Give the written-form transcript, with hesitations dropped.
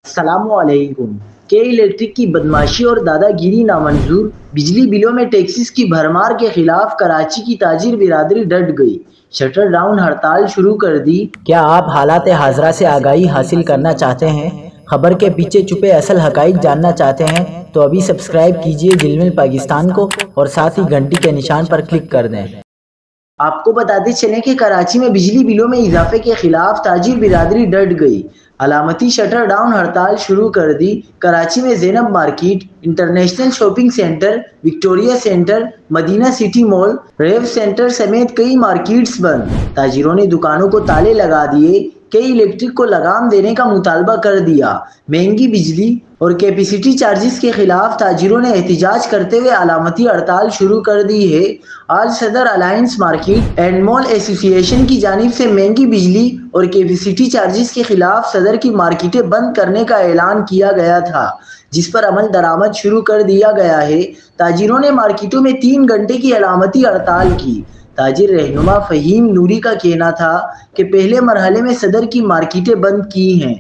السلام علیکم۔ کے الیکٹرک کی بدماشی اور دادا گیری نامنظور، بجلی بلوں میں ٹیکسز کی بھرمار کے خلاف کراچی کی تاجر برادری ڈٹ گئی، شٹر ڈاؤن ہڑتال شروع کر دی۔ کیا آپ حالات حاضرہ سے آگاہی حاصل کرنا چاہتے ہیں؟ خبر کے پیچھے چھپے اصل حقائق جاننا چاہتے ہیں تو ابھی سبسکرائب کیجئے جلمل پاکستان کو اور ساتھ ہی گھنٹی کے نشان پر کلک کر دیں۔ آپ کو بتاتے چلیں کہ کراچی میں بجلی بلوں میں اضافے کے خلاف تاجر برادری ڈٹ گئی، علامتی شٹر ڈاؤن ہڑتال شروع کر دی۔ کراچی میں Zainab market, international shopping centre, Victoria centre, Madina city mall, Rio centre سمیت کئی مارکیٹس بند۔ تاجروں نے دکانوں کو تالے لگا دیے، کئی الیکٹرک کو لگام دینے کا مطالبہ کر دیا۔ مہنگی بجلی اور کیپیسٹی چارجز کے خلاف تاجروں نے احتجاج کرتے ہوئے علامتی ہڑتال شروع کر دی ہے۔ آج صدر الائنس مارکیٹ اینڈ مال ایسوسی ایشن کی جانب سے مہنگی بجلی اور کیپیسٹی چارجز کے خلاف صدر کی مارکیٹیں بند کرنے کا اعلان کیا گیا تھا، جس پر عمل درآمد شروع کر دیا گیا ہے۔ تاجروں نے مارکیٹوں میں 3 گھنٹے کی علامتی ہڑتال کی۔ تاجر رہنما فہیم نوری کا کہنا تھا کہ پہلے مرحلے میں صدر کی مارکیٹیں بند کی ہیں۔